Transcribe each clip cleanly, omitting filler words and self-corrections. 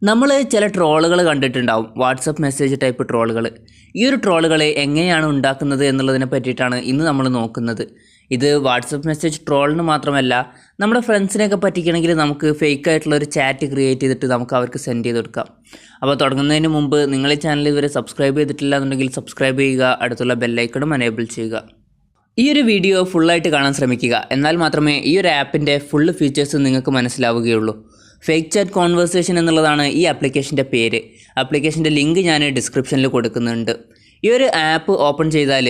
നമ്മൾ ചില ട്രോളുകൾ കണ്ടിട്ടുണ്ടാവും, വാട്സപ്പ് മെസ്സേജ് ടൈപ്പ് ട്രോളുകൾ. ഈ ഒരു ട്രോളുകൾ എങ്ങനെയാണ് ഉണ്ടാക്കുന്നത് എന്നുള്ളതിനെ പറ്റിയിട്ടാണ് ഇന്ന് നമ്മൾ നോക്കുന്നത്. ഇത് വാട്സപ്പ് മെസ്സേജ് ട്രോളിന് മാത്രമല്ല, നമ്മുടെ ഫ്രണ്ട്സിനെയൊക്കെ പറ്റിക്കണമെങ്കിൽ നമുക്ക് ഫേക്ക് ആയിട്ടുള്ളൊരു ചാറ്റ് ക്രിയേറ്റ് ചെയ്തിട്ട് നമുക്ക് അവർക്ക് സെൻഡ് ചെയ്ത് കൊടുക്കാം. അപ്പോൾ തുടങ്ങുന്നതിന് മുമ്പ് നിങ്ങൾ ഈ ചാനൽ ഇതുവരെ സബ്സ്ക്രൈബ് ചെയ്തിട്ടില്ല എന്നുണ്ടെങ്കിൽ സബ്സ്ക്രൈബ് ചെയ്യുക, അടുത്തുള്ള ബെല്ലൈക്കണും എനേബിൾ ചെയ്യുക. ഈ ഒരു വീഡിയോ ഫുള്ളായിട്ട് കാണാൻ ശ്രമിക്കുക, എന്നാൽ മാത്രമേ ഈ ഒരു ആപ്പിൻ്റെ ഫുള്ള് ഫീച്ചേഴ്സ് നിങ്ങൾക്ക് മനസ്സിലാവുകയുള്ളൂ. ഫേക്ക് ചാറ്റ് കോൺവെർസേഷൻ എന്നുള്ളതാണ് ഈ ആപ്ലിക്കേഷൻ്റെ പേര്. ആപ്ലിക്കേഷൻ്റെ ലിങ്ക് ഞാൻ ഡിസ്ക്രിപ്ഷനിൽ കൊടുക്കുന്നുണ്ട്. ഈ ഒരു ആപ്പ് ഓപ്പൺ ചെയ്താൽ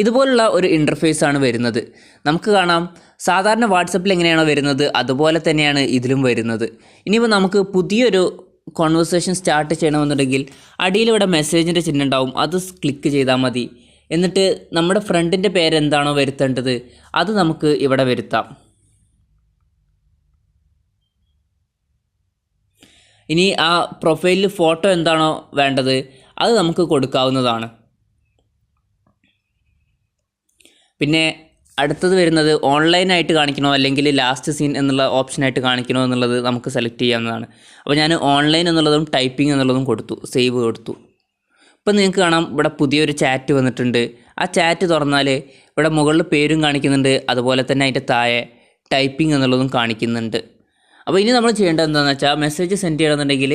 ഇതുപോലുള്ള ഒരു ഇൻ്റർഫേസാണ് വരുന്നത്. നമുക്ക് കാണാം, സാധാരണ വാട്സപ്പിൽ എങ്ങനെയാണോ വരുന്നത് അതുപോലെ തന്നെയാണ് ഇതിലും വരുന്നത്. ഇനിയിപ്പോൾ നമുക്ക് പുതിയൊരു കോൺവെർസേഷൻ സ്റ്റാർട്ട് ചെയ്യണമെന്നുണ്ടെങ്കിൽ അടിയിൽ ഇവിടെ മെസ്സേജിൻ്റെ ചിഹ്നം ഉണ്ടാവും, അത് ക്ലിക്ക് ചെയ്താൽ മതി. എന്നിട്ട് നമ്മുടെ ഫ്രണ്ടിൻ്റെ പേരെന്താണോ വരുത്തേണ്ടത് അത് നമുക്ക് ഇവിടെ വരുത്താം. ഇനി ആ പ്രൊഫൈലിൽ ഫോട്ടോ എന്താണോ വേണ്ടത് അത് നമുക്ക് കൊടുക്കാവുന്നതാണ്. പിന്നെ അടുത്തത് വരുന്നത് ഓൺലൈനായിട്ട് കാണിക്കണോ അല്ലെങ്കിൽ ലാസ്റ്റ് സീൻ എന്നുള്ള ഓപ്ഷനായിട്ട് കാണിക്കണോ എന്നുള്ളത് നമുക്ക് സെലക്ട് ചെയ്യാവുന്നതാണ്. അപ്പോൾ ഞാൻ ഓൺലൈൻ എന്നുള്ളതും ടൈപ്പിംഗ് എന്നുള്ളതും കൊടുത്തു, സേവ് കൊടുത്തു. ഇപ്പം നിങ്ങൾക്ക് കാണാം, ഇവിടെ പുതിയൊരു ചാറ്റ് വന്നിട്ടുണ്ട്. ആ ചാറ്റ് തുറന്നാൽ ഇവിടെ മുകളിൽ പേരും കാണിക്കുന്നുണ്ട്, അതുപോലെ തന്നെ അതിൻ്റെ താഴെ ടൈപ്പിംഗ് എന്നുള്ളതും കാണിക്കുന്നുണ്ട്. അപ്പോൾ ഇനി നമ്മൾ ചെയ്യേണ്ടത് എന്താണെന്ന് വെച്ചാൽ, മെസ്സേജ് സെൻഡ് ചെയ്യണമെന്നുണ്ടെങ്കിൽ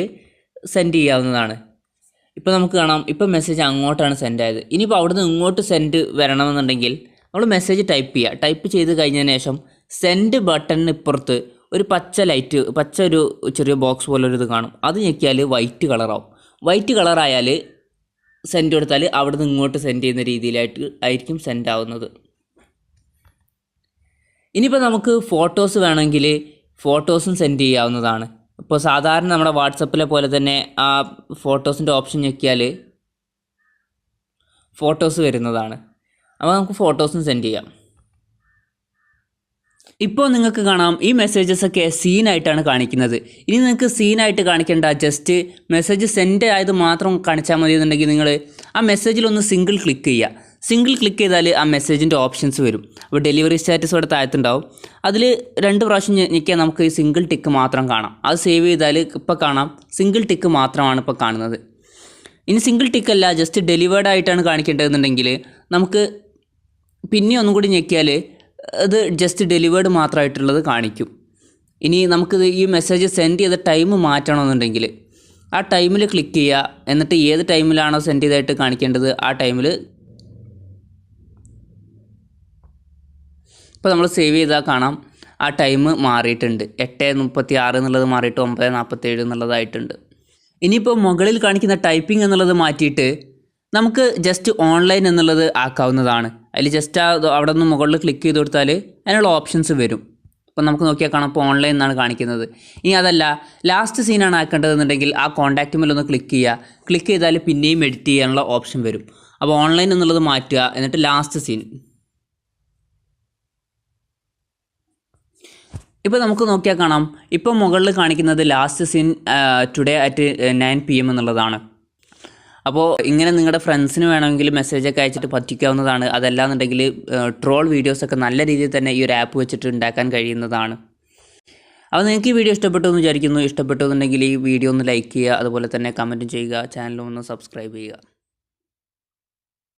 സെൻഡ് ചെയ്യാവുന്നതാണ്. ഇപ്പോൾ നമുക്ക് കാണാം, ഇപ്പോൾ മെസ്സേജ് അങ്ങോട്ടാണ് സെൻഡ് ആയത്. ഇനിയിപ്പോൾ അവിടുന്ന് ഇങ്ങോട്ട് സെൻഡ് വരണമെന്നുണ്ടെങ്കിൽ നമ്മൾ മെസ്സേജ് ടൈപ്പ് ചെയ്യുക. ടൈപ്പ് ചെയ്ത് കഴിഞ്ഞതിന് ശേഷം സെൻഡ് ബട്ടണിന് ഇപ്പുറത്ത് ഒരു പച്ച ഒരു ചെറിയ ബോക്സ് പോലൊരു ഇത് കാണും. അത് ഞെക്കിയാൽ വൈറ്റ് കളറാവും. വൈറ്റ് കളറായാൽ സെൻഡ് കൊടുത്താൽ അവിടുന്ന് ഇങ്ങോട്ട് സെൻഡ് ചെയ്യുന്ന രീതിയിലായിരിക്കും സെൻഡ് ആവുന്നത്. ഇനിയിപ്പോൾ നമുക്ക് ഫോട്ടോസ് വേണമെങ്കിൽ ഫോട്ടോസും സെൻഡ് ചെയ്യാവുന്നതാണ്. ഇപ്പോൾ സാധാരണ നമ്മുടെ വാട്സപ്പിലെ പോലെ തന്നെ ആ ഫോട്ടോസിൻ്റെ ഓപ്ഷൻ ഞെക്കിയാൽ ഫോട്ടോസ് വരുന്നതാണ്. അപ്പോൾ നമുക്ക് ഫോട്ടോസും സെൻഡ് ചെയ്യാം. ഇപ്പോൾ നിങ്ങൾക്ക് കാണാം, ഈ മെസ്സേജസൊക്കെ സീനായിട്ടാണ് കാണിക്കുന്നത്. ഇനി നിങ്ങൾക്ക് സീനായിട്ട് കാണിക്കേണ്ട, ജസ്റ്റ് മെസ്സേജ് സെൻഡ് ആയത് മാത്രം കാണിച്ചാൽ മതി എന്നുണ്ടെങ്കിൽ നിങ്ങൾ ആ മെസ്സേജിലൊന്ന് സിംഗിൾ ക്ലിക്ക് ചെയ്യുക. സിംഗിൾ ക്ലിക്ക് ചെയ്താൽ ആ മെസ്സേജിൻ്റെ ഓപ്ഷൻസ് വരും. അപ്പോൾ ഡെലിവറി സ്റ്റാറ്റസ് ഇവിടെ താഴത്തുണ്ടാവും. അതിൽ 2 പ്രാവശ്യം ഞെക്കിയാൽ നമുക്ക് ഈ സിംഗിൾ ടിക്ക് മാത്രം കാണാം. അത് സേവ് ചെയ്താൽ ഇപ്പോൾ കാണാം, സിംഗിൾ ടിക്ക് മാത്രമാണ് ഇപ്പോൾ കാണുന്നത്. ഇനി സിംഗിൾ ടിക്കല്ല, ജസ്റ്റ് ഡെലിവേർഡ് ആയിട്ടാണ് കാണിക്കേണ്ടതെന്നുണ്ടെങ്കിൽ നമുക്ക് പിന്നെ ഒന്നും കൂടി ഞെക്കിയാൽ അത് ജസ്റ്റ് ഡെലിവേർഡ് മാത്രമായിട്ടുള്ളത് കാണിക്കും. ഇനി നമുക്കിത് ഈ മെസ്സേജ് സെൻഡ് ചെയ്ത ടൈം മാറ്റണമെന്നുണ്ടെങ്കിൽ ആ ടൈമിൽ ക്ലിക്ക് ചെയ്യുക. എന്നിട്ട് ഏത് ടൈമിലാണോ സെൻഡ് ചെയ്തായിട്ട് കാണിക്കേണ്ടത് ആ ടൈമിൽ ഇപ്പോൾ നമ്മൾ സേവ് ചെയ്താൽ കാണാം, ആ ടൈം മാറിയിട്ടുണ്ട്. 8:36 എന്നുള്ളത് മാറിയിട്ട് 9:47 എന്നുള്ളതായിട്ടുണ്ട്. ഇനിയിപ്പോൾ മുകളിൽ കാണിക്കുന്ന ടൈപ്പിംഗ് എന്നുള്ളത് മാറ്റിയിട്ട് നമുക്ക് ജസ്റ്റ് ഓൺലൈൻ എന്നുള്ളത് ആക്കാവുന്നതാണ്. അതിൽ ജസ്റ്റ് അവിടെ നിന്ന് മുകളിൽ ക്ലിക്ക് ചെയ്ത് കൊടുത്താൽ അതിനുള്ള ഓപ്ഷൻസ് വരും. അപ്പോൾ നമുക്ക് നോക്കിയാൽ കാണാം, ഇപ്പോൾ ഓൺലൈൻ എന്നാണ് കാണിക്കുന്നത്. ഇനി അതല്ല, ലാസ്റ്റ് സീനാണ് ആക്കേണ്ടതെന്നുണ്ടെങ്കിൽ ആ കോൺടാക്റ്റ് മേലൊന്ന് ക്ലിക്ക് ചെയ്യുക. ക്ലിക്ക് ചെയ്താൽ പിന്നെയും എഡിറ്റ് ചെയ്യാനുള്ള ഓപ്ഷൻ വരും. അപ്പോൾ ഓൺലൈൻ എന്നുള്ളത് മാറ്റുക, എന്നിട്ട് ലാസ്റ്റ് സീൻ. ഇപ്പോൾ നമുക്ക് നോക്കിയാൽ കാണാം, ഇപ്പോൾ മുകളിൽ കാണിക്കുന്നത് last seen today at 9 PM എന്നുള്ളതാണ്. അപ്പോൾ ഇങ്ങനെ നിങ്ങളുടെ ഫ്രണ്ട്സിന് വേണമെങ്കിൽ മെസ്സേജൊക്കെ അയച്ചിട്ട് പറ്റിക്കാവുന്നതാണ്. അതല്ലാന്നുണ്ടെങ്കിൽ ട്രോൾ വീഡിയോസൊക്കെ നല്ല രീതിയിൽ തന്നെ ഈ ഒരു ആപ്പ് വെച്ചിട്ട് ഉണ്ടാക്കാൻ കഴിയുന്നതാണ്. അപ്പോൾ നിങ്ങൾക്ക് ഈ വീഡിയോ ഇഷ്ടപ്പെട്ടു എന്ന് വിചാരിക്കുന്നു. ഇഷ്ടപ്പെട്ടു എന്നുണ്ടെങ്കിൽ ഈ വീഡിയോ ഒന്ന് ലൈക്ക് ചെയ്യുക, അതുപോലെ തന്നെ കമൻറ്റും ചെയ്യുക, ചാനലും ഒന്ന് സബ്സ്ക്രൈബ് ചെയ്യുക.